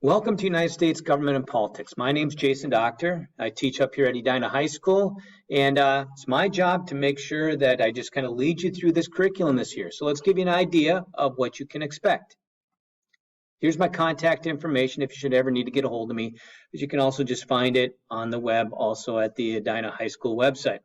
Welcome to United States Government and Politics. My name's Jason Doctor. I teach up here at Edina High School, and it's my job to make sure that I just kind of lead you through this curriculum this year. So let's give you an idea of what you can expect. Here's my contact information if you should ever need to get a hold of me, but you can also just find it on the web, also at the Edina High School website.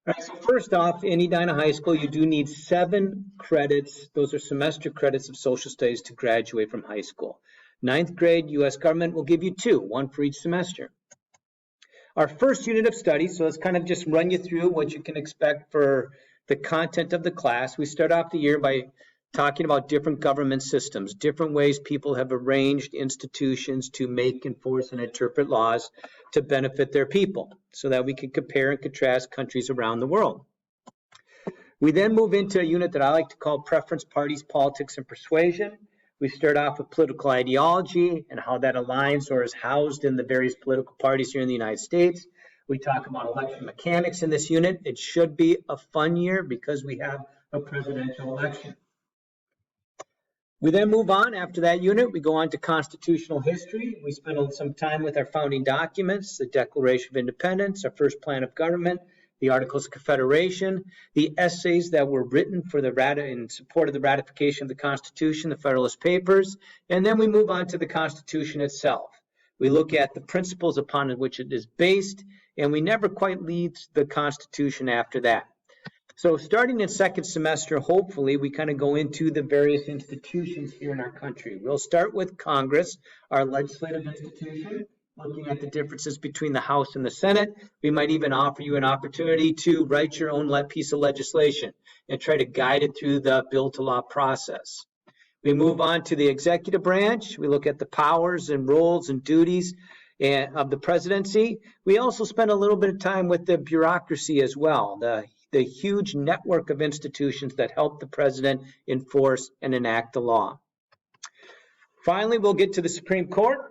All right, so first off, in Edina High School, you do need 7 credits. Those are semester credits of social studies to graduate from high school. 9th grade U.S. government will give you 2, 1 for each semester. Our first unit of study, so let's kind of just run you through what you can expect for the content of the class. We start off the year by talking about different government systems, different ways people have arranged institutions to make, enforce, and interpret laws to benefit their people so that we can compare and contrast countries around the world. We then move into a unit that I like to call Preference, Parties, Politics, and Persuasion. We start off with political ideology and how that aligns or is housed in the various political parties here in the United States. We talk about election mechanics in this unit. It should be a fun year because we have a presidential election. We then move on. After that unit, we go on to constitutional history. We spend some time with our founding documents, the Declaration of Independence, our first plan of government, the Articles of Confederation, the essays that were written for in support of the ratification of the Constitution, the Federalist Papers, and then we move on to the Constitution itself. We look at the principles upon which it is based, and we never quite leave the Constitution after that. So starting in second semester, hopefully, we kind of go into the various institutions here in our country. We'll start with Congress, our legislative institution, looking at the differences between the House and the Senate. We might even offer you an opportunity to write your own piece of legislation and try to guide it through the bill to law process. We move on to the executive branch. We look at the powers and roles and duties of the presidency. We also spend a little bit of time with the bureaucracy as well, the huge network of institutions that help the president enforce and enact the law. Finally, we'll get to the Supreme Court.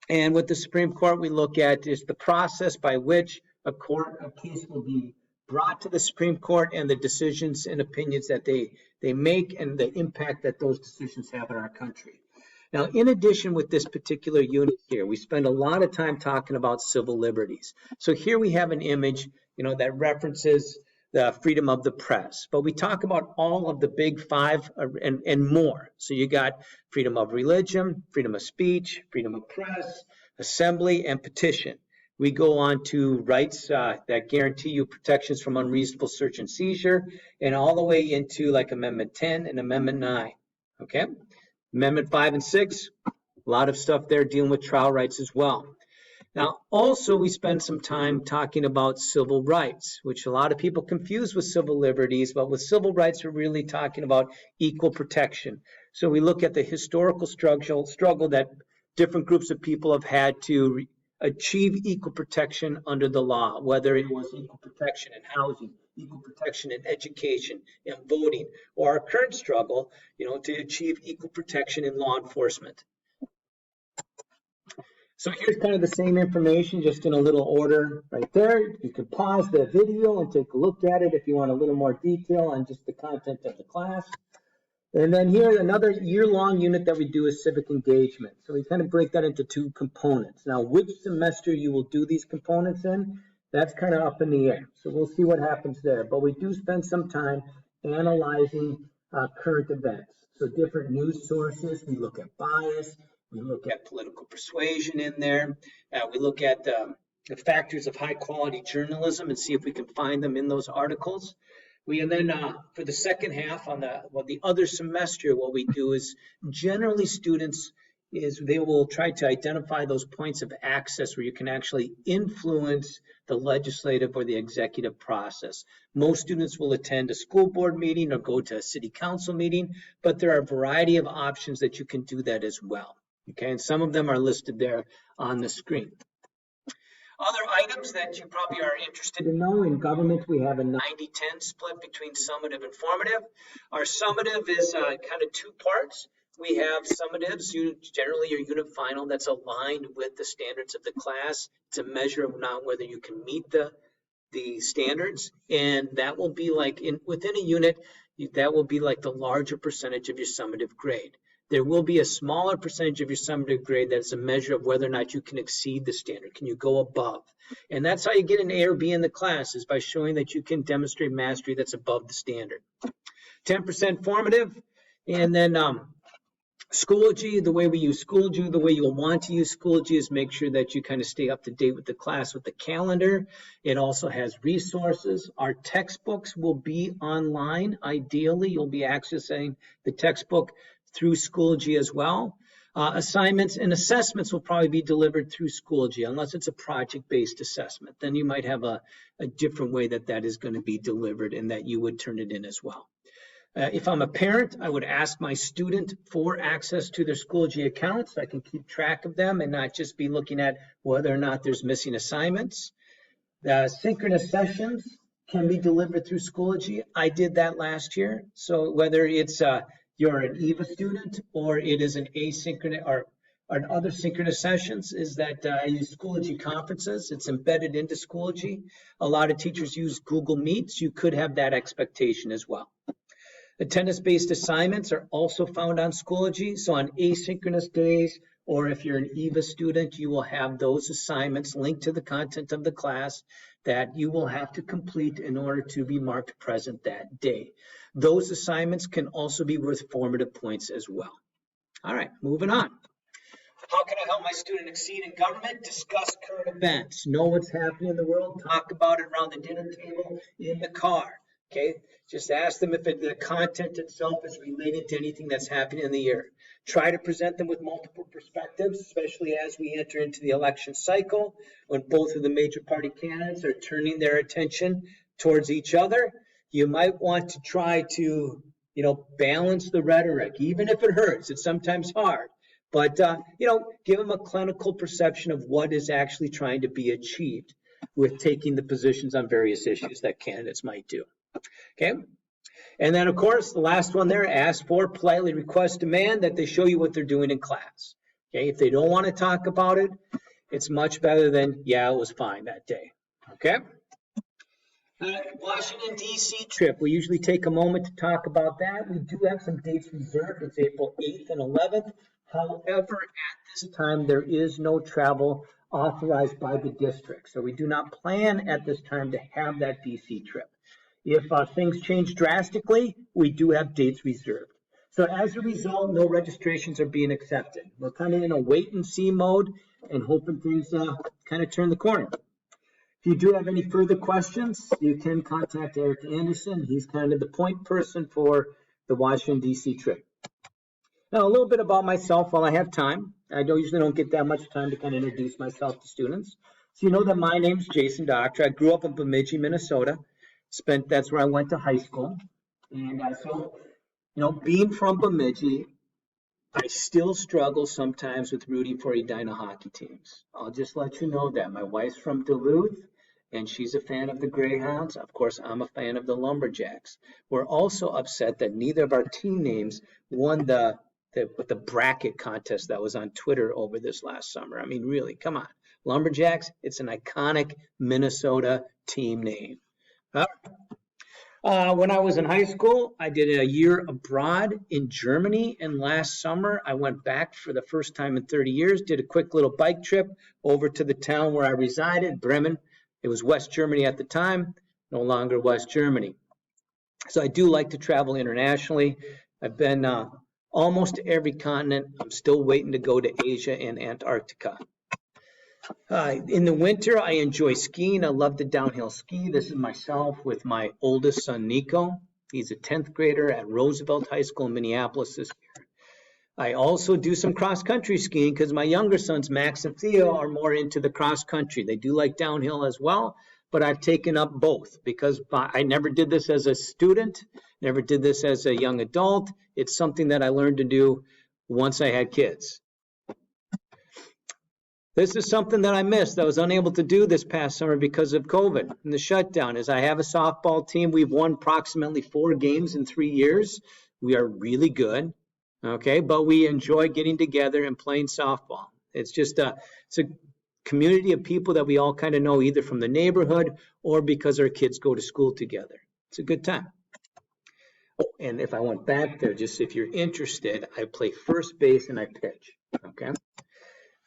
And with the Supreme Court, we look at is the process by which a case will be brought to the Supreme Court and the decisions and opinions that they make and the impact that those decisions have in our country. Now, in addition with this particular unit here, we spend a lot of time talking about civil liberties. So here we have an image, that references the freedom of the press, but we talk about all of the big 5 and more. So you got freedom of religion, freedom of speech, freedom of press, assembly, and petition. We go on to rights that guarantee you protections from unreasonable search and seizure, and all the way into like Amendment 10 and Amendment 9. Okay, Amendment 5 and 6, a lot of stuff there dealing with trial rights as well. Now, also, we spend some time talking about civil rights, which a lot of people confuse with civil liberties, but with civil rights, we're really talking about equal protection. So we look at the historical struggle that different groups of people have had to achieve equal protection under the law, whether it was equal protection in housing, equal protection in education and voting, or our current struggle, to achieve equal protection in law enforcement. So here's kind of the same information, just in a little order right there. You can pause the video and take a look at it if you want a little more detail on just the content of the class. And then here, another year-long unit that we do is civic engagement. So we kind of break that into 2 components. Now, which semester you will do these components in, that's kind of up in the air. So we'll see what happens there. But we do spend some time analyzing current events. So different news sources, we look at bias, we look at political persuasion in there. We look at the factors of high quality journalism and see if we can find them in those articles. And then for the second half on the other semester, what we do is generally students they will try to identify those points of access where you can actually influence the legislative or the executive process. Most students will attend a school board meeting or go to a city council meeting, but there are a variety of options that you can do that as well. Okay, and some of them are listed there on the screen. Other items that you probably are interested in know, in government we have a 90-10 split between summative and formative. Our summative is kind of 2 parts. We have summatives, generally your unit final that's aligned with the standards of the class. It's a measure of not whether you can meet the standards, and that will be like within a unit, that will be like the larger percentage of your summative grade. there will be a smaller percentage of your summative grade that's a measure of whether or not you can exceed the standard. Can you go above? And that's how you get an A or B in the class, is by showing that you can demonstrate mastery that's above the standard. 10% formative, and then Schoology, the way we use Schoology, the way you'll want to use Schoology is make sure that you kind of stay up to date with the class with the calendar. It also has resources. Our textbooks will be online. Ideally, you'll be accessing the textbook through Schoology as well. Assignments and assessments will probably be delivered through Schoology, unless it's a project-based assessment. Then you might have a different way that is going to be delivered and that you would turn it in as well. If I'm a parent, I would ask my student for access to their Schoology account so I can keep track of them and not just be looking at whether or not there's missing assignments. Synchronous sessions can be delivered through Schoology. I did that last year. So whether it's you're an EVA student or it is an asynchronous or other synchronous sessions, is that I use Schoology conferences. It's embedded into Schoology. A lot of teachers use Google Meets. You could have that expectation as well. Attendance-based assignments are also found on Schoology. So on asynchronous days, or if you're an EVA student, you will have those assignments linked to the content of the class that you will have to complete in order to be marked present that day. Those assignments can also be worth formative points as well. All right, moving on. How can I help my student exceed in government? Discuss current events. Know what's happening in the world. Talk about it around the dinner table, in the car. Okay, just ask them if the content itself is related to anything that's happening in the year. Try to present them with multiple perspectives, especially as we enter into the election cycle, when both of the major party candidates are turning their attention towards each other. You might want to try to, balance the rhetoric, even if it hurts. It's sometimes hard, but, give them a clinical perception of what is actually trying to be achieved with taking the positions on various issues that candidates might do. Okay, and then of course the last one there, ask for, politely request, demand that they show you what they're doing in class. Okay, if they don't want to talk about it, it's much better than, yeah, it was fine that day. Okay, Washington D.C. trip, we usually take a moment to talk about that. We do have some dates reserved. It's April 8th and 11th. However, at this time there is no travel authorized by the district, so we do not plan at this time to have that D.C. trip. If things change drastically, we do have dates reserved. So as a result, no registrations are being accepted. We're kind of in a wait and see mode and hoping things kind of turn the corner. If you do have any further questions, you can contact Eric Anderson. He's kind of the point person for the Washington, D.C. trip. Now, a little bit about myself while I have time. I usually don't get that much time to kind of introduce myself to students. So you know that my name's Jason Doctor. I grew up in Bemidji, Minnesota. That's where I went to high school. And being from Bemidji, I still struggle sometimes with rooting for Edina hockey teams. I'll just let you know that. My wife's from Duluth, and she's a fan of the Greyhounds. Of course, I'm a fan of the Lumberjacks. We're also upset that neither of our team names won the bracket contest that was on Twitter over this last summer. I mean, really, come on. Lumberjacks, it's an iconic Minnesota team name. When I was in high school, I did a year abroad in Germany, and last summer I went back for the first time in 30 years, did a quick little bike trip over to the town where I resided, Bremen. It was West Germany at the time, no longer West Germany. So I do like to travel internationally. I've been almost to every continent. I'm still waiting to go to Asia and Antarctica. In the winter, I enjoy skiing. I love to downhill ski. This is myself with my oldest son, Nico. He's a 10th grader at Roosevelt High School in Minneapolis this year. I also do some cross-country skiing because my younger sons, Max and Theo, are more into the cross-country. They do like downhill as well, but I've taken up both because I never did this as a student, never did this as a young adult. It's something that I learned to do once I had kids. This is something that I missed. I was unable to do this past summer because of COVID and the shutdown. As I have a softball team, we've won approximately 4 games in 3 years. We are really good, okay? But we enjoy getting together and playing softball. It's just it's a community of people that we all kind of know either from the neighborhood or because our kids go to school together. It's a good time. Oh, and if I went back there, just if you're interested, I play first base and I pitch. Okay.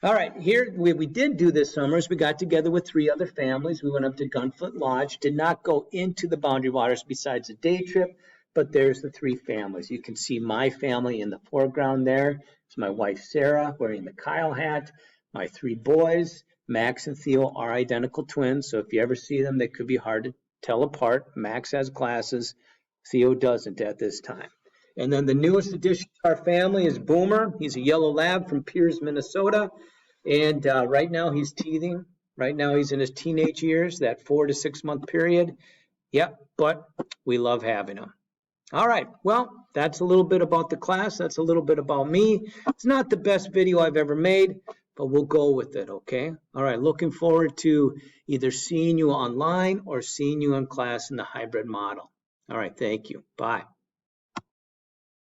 All right, here we did do this summer is we got together with 3 other families. We went up to Gunfoot Lodge, did not go into the Boundary Waters besides a day trip, but there's the 3 families. You can see my family in the foreground there. It's my wife Sarah wearing the Kyle hat, my 3 boys. Max and Theo are identical twins, so if you ever see them, they could be hard to tell apart. Max has glasses, Theo doesn't at this time. And then the newest addition to our family is Boomer. He's a yellow lab from Piers, Minnesota. And right now he's teething. Right now he's in his teenage years, that 4 to 6 month period. Yep, but we love having him. All right, well, that's a little bit about the class. That's a little bit about me. It's not the best video I've ever made, but we'll go with it, okay? All right, looking forward to either seeing you online or seeing you in class in the hybrid model. All right, thank you. Bye.